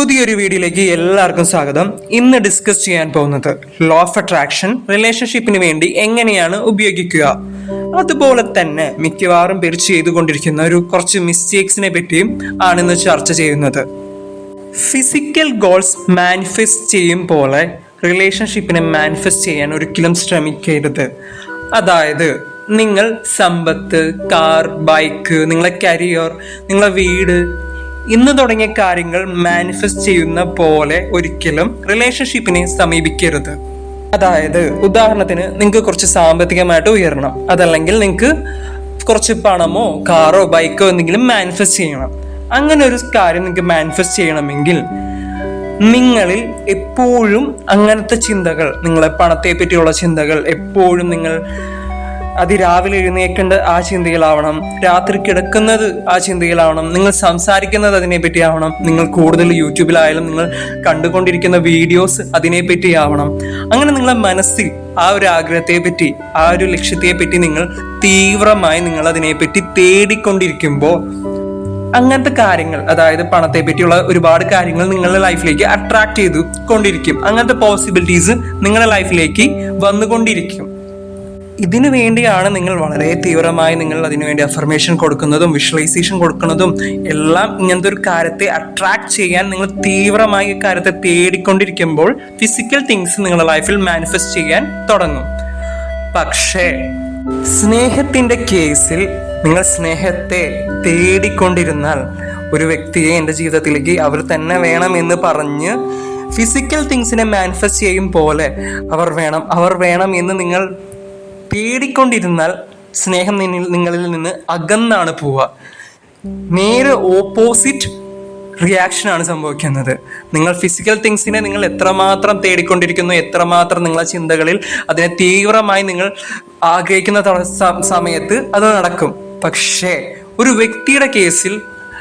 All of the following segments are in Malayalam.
പുതിയൊരു വീഡിയോയിലേക്ക് എല്ലാവർക്കും സ്വാഗതം. ഇന്ന് ഡിസ്കസ് ചെയ്യാൻ പോകുന്നത് ലോ ഓഫ് അട്രാക്ഷൻ റിലേഷൻഷിപ്പിന് വേണ്ടി എങ്ങനെയാണ് ഉപയോഗിക്കുക, അതുപോലെ തന്നെ മിക്കവാറും പേര് ചെയ്തുകൊണ്ടിരിക്കുന്ന കുറച്ച് മിസ്റ്റേക്സിനെ പറ്റിയും ആണ് ഇന്ന് ചർച്ച ചെയ്യുന്നത്. ഫിസിക്കൽ ഗോൾസ് മാനിഫെസ്റ്റ് ചെയ്യും പോലെ റിലേഷൻഷിപ്പിനെ മാനിഫെസ്റ്റ് ചെയ്യാൻ ഒരിക്കലും ശ്രമിക്കരുത്. അതായത് നിങ്ങൾ സമ്പത്ത്, കാർ, ബൈക്ക്, നിങ്ങളെ കരിയർ, നിങ്ങളെ വീട് ഇന്ന് തുടങ്ങിയ കാര്യങ്ങൾ മാനിഫെസ്റ്റ് ചെയ്യുന്ന പോലെ ഒരിക്കലും റിലേഷൻഷിപ്പിനെ സമീപിക്കരുത്. അതായത് ഉദാഹരണത്തിന് നിങ്ങൾക്ക് കുറച്ച് സാമ്പത്തികമായിട്ട് ഉയരണം, അതല്ലെങ്കിൽ നിങ്ങൾക്ക് കുറച്ച് പണമോ കാറോ ബൈക്കോ എന്തെങ്കിലും മാനിഫെസ്റ്റ് ചെയ്യണം. അങ്ങനെ ഒരു കാര്യം നിങ്ങൾക്ക് മാനിഫെസ്റ്റ് ചെയ്യണമെങ്കിൽ നിങ്ങളിൽ എപ്പോഴും അങ്ങനത്തെ ചിന്തകൾ, നിങ്ങളെ പണത്തെ പറ്റിയുള്ള ചിന്തകൾ എപ്പോഴും നിങ്ങൾ രാവിലെ എഴുന്നേൽക്കേണ്ട ആ ചിന്തയിലാവണം, രാത്രി കിടക്കുന്നത് ആ ചിന്തയിലാവണം, നിങ്ങൾ സംസാരിക്കുന്നത് അതിനെപ്പറ്റി ആവണം, നിങ്ങൾ കൂടുതൽ യൂട്യൂബിലായാലും നിങ്ങൾ കണ്ടുകൊണ്ടിരിക്കുന്ന വീഡിയോസ് അതിനെപ്പറ്റി ആവണം. അങ്ങനെ നിങ്ങളെ മനസ്സിൽ ആ ഒരു ആഗ്രഹത്തെ പറ്റി, ആ ഒരു ലക്ഷ്യത്തെ പറ്റി നിങ്ങൾ തീവ്രമായി നിങ്ങൾ അതിനെപ്പറ്റി തേടിക്കൊണ്ടിരിക്കുമ്പോൾ അങ്ങനത്തെ കാര്യങ്ങൾ, അതായത് പണത്തെ പറ്റിയുള്ള ഒരുപാട് കാര്യങ്ങൾ നിങ്ങളുടെ ലൈഫിലേക്ക് അട്രാക്ട് ചെയ്തു കൊണ്ടിരിക്കും. അങ്ങനത്തെ പോസിബിലിറ്റീസ് നിങ്ങളുടെ ലൈഫിലേക്ക് വന്നുകൊണ്ടിരിക്കും. ഇതിനു വേണ്ടിയാണ് നിങ്ങൾ വളരെ തീവ്രമായി നിങ്ങൾ അതിനുവേണ്ടി അഫർമേഷൻ കൊടുക്കുന്നതും വിഷ്വലൈസേഷൻ കൊടുക്കുന്നതും എല്ലാം. ഇങ്ങനത്തെ ഒരു കാര്യത്തെ അട്രാക്ട് ചെയ്യാൻ നിങ്ങൾ തീവ്രമായി ഈ കാര്യത്തെ തേടിക്കൊണ്ടിരിക്കുമ്പോൾ ഫിസിക്കൽ തിങ്സ് നിങ്ങളുടെ ലൈഫിൽ മാനിഫെസ്റ്റ് ചെയ്യാൻ തുടങ്ങും. പക്ഷേ സ്നേഹത്തിന്റെ കേസിൽ നിങ്ങൾ സ്നേഹത്തെ തേടിക്കൊണ്ടിരുന്നാൽ ഒരു വ്യക്തിയെ എൻ്റെ ജീവിതത്തിലേക്ക് അവർ തന്നെ വേണം എന്ന് പറഞ്ഞ് ഫിസിക്കൽ തിങ്സിനെ മാനിഫെസ്റ്റ് ചെയ്യും പോലെ അവർ വേണം എന്ന് നിങ്ങൾ തേടിക്കൊണ്ടിരുന്നാൽ സ്നേഹം നിങ്ങളിൽ നിന്ന് അകന്നാണ് പോവുക. നേരെ ഓപ്പോസിറ്റ് റിയാക്ഷനാണ് സംഭവിക്കുന്നത്. നിങ്ങൾ ഫിസിക്കൽ തിങ്സിനെ നിങ്ങൾ എത്രമാത്രം തേടിക്കൊണ്ടിരിക്കുന്നു, എത്രമാത്രം നിങ്ങളെ ചിന്തകളിൽ അതിനെ തീവ്രമായി നിങ്ങൾ ആഗ്രഹിക്കുന്ന സമയത്ത് അത് നടക്കും. പക്ഷേ ഒരു വ്യക്തിയുടെ കേസിൽ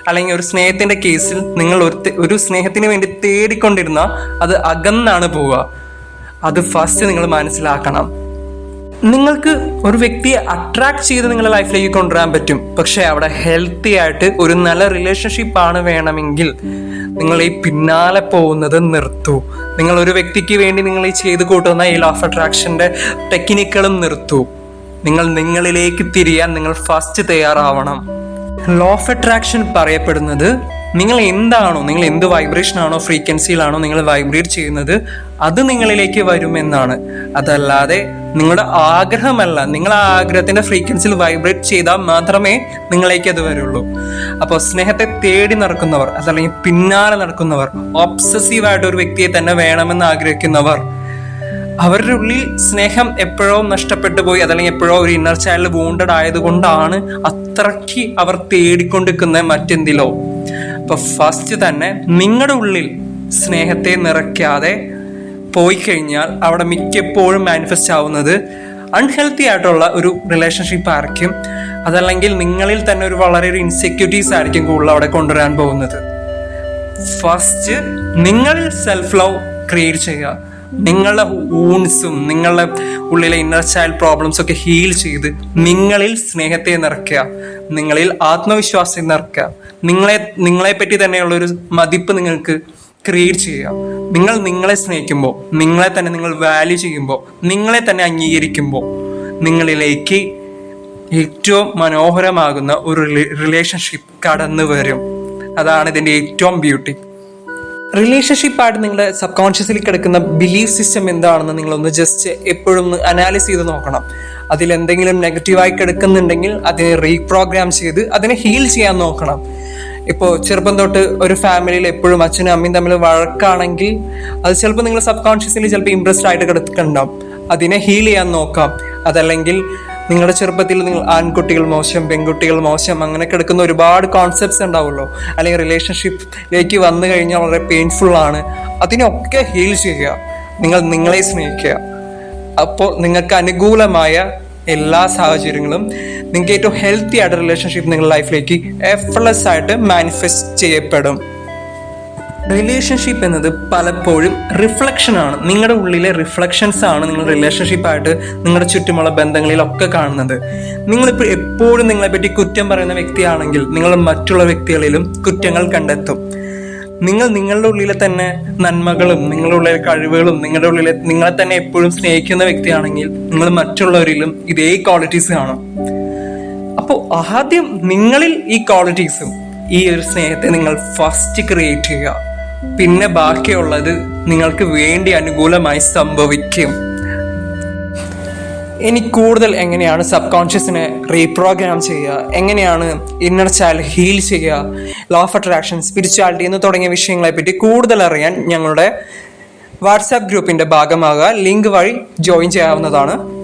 അല്ലെങ്കിൽ ഒരു സ്നേഹത്തിന്റെ കേസിൽ നിങ്ങൾ ഒരു സ്നേഹത്തിന് വേണ്ടി തേടിക്കൊണ്ടിരുന്ന അത് അകന്നാണ് പോവുക. അത് ഫസ്റ്റ് നിങ്ങൾ മനസ്സിലാക്കണം. നിങ്ങൾക്ക് ഒരു വ്യക്തിയെ അട്രാക്ട് ചെയ്ത് നിങ്ങളുടെ ലൈഫിലേക്ക് കൊണ്ടുവരാൻ പറ്റും. പക്ഷെ അവിടെ ഹെൽത്തി ആയിട്ട് ഒരു നല്ല റിലേഷൻഷിപ്പാണ് വേണമെങ്കിൽ നിങ്ങൾ ഈ പിന്നാലെ പോകുന്നത് നിർത്തൂ. നിങ്ങൾ ഒരു വ്യക്തിക്ക് വേണ്ടി നിങ്ങൾ ഈ ചെയ്ത് കൂട്ടുന്ന ഈ ലോ ഓഫ് അട്രാക്ഷൻ്റെ ടെക്നിക്കുകളും നിർത്തൂ. നിങ്ങളിലേക്ക് തിരിയാൻ നിങ്ങൾ ഫസ്റ്റ് തയ്യാറാവണം. ലോ ഓഫ് അട്രാക്ഷൻ പറയപ്പെടുന്നത് നിങ്ങൾ എന്ത് വൈബ്രേഷനാണോ, ഫ്രീക്വൻസിയിലാണോ നിങ്ങൾ വൈബ്രേറ്റ് ചെയ്യുന്നത്, അത് നിങ്ങളിലേക്ക് വരുമെന്നാണ്. അതല്ലാതെ നിങ്ങളുടെ ആഗ്രഹമല്ല. നിങ്ങൾ ആ ആഗ്രഹത്തിന്റെ ഫ്രീക്വൻസിയിൽ വൈബ്രേറ്റ് ചെയ്താൽ മാത്രമേ നിങ്ങളിലേക്ക് അത് വരുള്ളൂ. അപ്പോൾ സ്നേഹത്തെ തേടി നടക്കുന്നവർ, അതല്ലെങ്കിൽ പിന്നാലെ നടക്കുന്നവർ, ഒബ്സസീവായിട്ട് ഒരു വ്യക്തിയെ തന്നെ വേണമെന്ന് ആഗ്രഹിക്കുന്നവർ, അവരുടെ ഉള്ളിൽ സ്നേഹം എപ്പോഴോ നഷ്ടപ്പെട്ടു പോയി, അതല്ലെങ്കിൽ എപ്പോഴോ ഒരു ഇന്നർ ചൈൽഡ് വൂണ്ടഡ് ആയതുകൊണ്ടാണ് അത്രയ്ക്ക് അവർ തേടിക്കൊണ്ടിരിക്കുന്നത് മറ്റെന്തിലോ. അപ്പൊ ഫസ്റ്റ് തന്നെ നിങ്ങളുടെ ഉള്ളിൽ സ്നേഹത്തെ നിറയ്ക്കാതെ പോയി കഴിഞ്ഞാൽ അവിടെ മിക്കപ്പോഴും മാനിഫെസ്റ്റ് ആവുന്നത് അൺഹെൽത്തി ആയിട്ടുള്ള ഒരു റിലേഷൻഷിപ്പ് ആയിരിക്കും. അതല്ലെങ്കിൽ നിങ്ങളിൽ തന്നെ വളരെ ഇൻസെക്യൂരിറ്റീസ് ആയിരിക്കും കൂടുതൽ അവിടെ കൊണ്ടുവരാൻ പോകുന്നത്. ഫസ്റ്റ് നിങ്ങളിൽ സെൽഫ് ലവ് ക്രിയേറ്റ് ചെയ്യുക. നിങ്ങളുടെ വൂൺസും നിങ്ങളുടെ ഉള്ളിലെ ഇന്നർ ചൈൽഡ് പ്രോബ്ലംസ് ഒക്കെ ഹീൽ ചെയ്ത് നിങ്ങളിൽ സ്നേഹത്തെ നിറയ്ക്കുക, നിങ്ങളിൽ ആത്മവിശ്വാസം നിറയ്ക്കുക, നിങ്ങളെ പറ്റി തന്നെയുള്ള ഒരു മതിപ്പ് നിങ്ങൾക്ക് ക്രിയേറ്റ് ചെയ്യുക. നിങ്ങളെ സ്നേഹിക്കുമ്പോൾ, നിങ്ങളെ തന്നെ നിങ്ങൾ വാല്യൂ ചെയ്യുമ്പോൾ, നിങ്ങളെ തന്നെ അംഗീകരിക്കുമ്പോൾ നിങ്ങളിലേക്ക് ഏറ്റവും മനോഹരമാകുന്ന ഒരു റിലേഷൻഷിപ്പ് കടന്നു വരും. അതാണ് ഇതിൻ്റെ ഏറ്റവും ബ്യൂട്ടി. റിലേഷൻഷിപ്പായിട്ട് നിങ്ങളുടെ സബ് കോൺഷ്യസിൽ കിടക്കുന്ന ബിലീഫ് സിസ്റ്റം എന്താണെന്ന് നിങ്ങളൊന്ന് ജസ്റ്റ് എപ്പോഴും അനാലിസ് ചെയ്ത് നോക്കണം. അതിലെന്തെങ്കിലും നെഗറ്റീവായി കിടക്കുന്നുണ്ടെങ്കിൽ അതിനെ റീപ്രോഗ്രാം ചെയ്ത് അതിനെ ഹീൽ ചെയ്യാൻ നോക്കണം. ഇപ്പോൾ ചെറുപ്പം തൊട്ട് ഒരു ഫാമിലിയിൽ എപ്പോഴും അച്ഛനും അമ്മയും തമ്മിൽ വഴക്കാണെങ്കിൽ അത് ചിലപ്പോൾ നിങ്ങൾ സബ് കോൺഷ്യസിൽ ചിലപ്പോൾ ഇംപ്രസ്ഡ് ആയിട്ട് കിടക്കുന്നുണ്ടാവും. അതിനെ ഹീൽ ചെയ്യാൻ നോക്കാം. അതല്ലെങ്കിൽ നിങ്ങളുടെ ചെറുപ്പത്തിൽ നിങ്ങൾ ആൺകുട്ടികൾ മോശം, പെൺകുട്ടികൾ മോശം, അങ്ങനെ കിടക്കുന്ന ഒരുപാട് കോൺസെപ്റ്റ്സ് ഉണ്ടാവുമല്ലോ. അല്ലെങ്കിൽ റിലേഷൻഷിപ്പിലേക്ക് വന്നു കഴിഞ്ഞാൽ വളരെ പെയിൻഫുൾ ആണ്. അതിനൊക്കെ ഹീൽ ചെയ്യുക. നിങ്ങളെ സ്നേഹിക്കുക. അപ്പോൾ നിങ്ങൾക്ക് അനുകൂലമായ എല്ലാ സാഹചര്യങ്ങളും, നിങ്ങൾക്ക് ഏറ്റവും ഹെൽത്തി ആയിട്ട് റിലേഷൻഷിപ്പ് നിങ്ങളുടെ ലൈഫിലേക്ക് എഫർട്ട്ലെസ് ആയിട്ട് മാനിഫെസ്റ്റ് ചെയ്യപ്പെടും. റിലേഷൻഷിപ്പ് എന്നത് പലപ്പോഴും റിഫ്ലക്ഷനാണ്. നിങ്ങളുടെ ഉള്ളിലെ റിഫ്ലക്ഷൻസ് ആണ് നിങ്ങൾ റിലേഷൻഷിപ്പായിട്ട് നിങ്ങളുടെ ചുറ്റുമുള്ള ബന്ധങ്ങളിലൊക്കെ കാണുന്നത്. നിങ്ങളിപ്പോൾ എപ്പോഴും നിങ്ങളെപ്പറ്റി കുറ്റം പറയുന്ന വ്യക്തിയാണെങ്കിൽ നിങ്ങൾ മറ്റുള്ള വ്യക്തികളിലും കുറ്റങ്ങൾ കണ്ടെത്തും. നിങ്ങളുടെ ഉള്ളിലെ തന്നെ നന്മകളും നിങ്ങളുടെ ഉള്ളിലെ കഴിവുകളും നിങ്ങളുടെ ഉള്ളിലെ നിങ്ങളെ തന്നെ എപ്പോഴും സ്നേഹിക്കുന്ന വ്യക്തിയാണെങ്കിൽ നിങ്ങൾ മറ്റുള്ളവരിലും ഇതേ ക്വാളിറ്റീസ് കാണും. അപ്പോൾ ആദ്യം നിങ്ങളിൽ ഈ ക്വാളിറ്റീസും ഈ ഒരു സ്നേഹത്തെ നിങ്ങൾ ഫസ്റ്റ് ക്രിയേറ്റ് ചെയ്യുക. പിന്നെ ബാക്കിയുള്ളത് നിങ്ങൾക്ക് വേണ്ടി അനുകൂലമായി സംഭവിക്കും. ഇനി കൂടുതൽ എങ്ങനെയാണ് സബ് കോൺഷ്യസിനെ റീപ്രോഗ്രാം ചെയ്യുക, എങ്ങനെയാണ് ഇന്നർ ചൈൽഡ് ഹീൽ ചെയ്യുക, ലോ ഓഫ് അട്രാക്ഷൻ, സ്പിരിച്വാലിറ്റി എന്ന് തുടങ്ങിയ വിഷയങ്ങളെ പറ്റി കൂടുതൽ അറിയാൻ ഞങ്ങളുടെ വാട്സാപ്പ് ഗ്രൂപ്പിന്റെ ഭാഗമാകുക. ലിങ്ക് വഴി ജോയിൻ ചെയ്യാവുന്നതാണ്.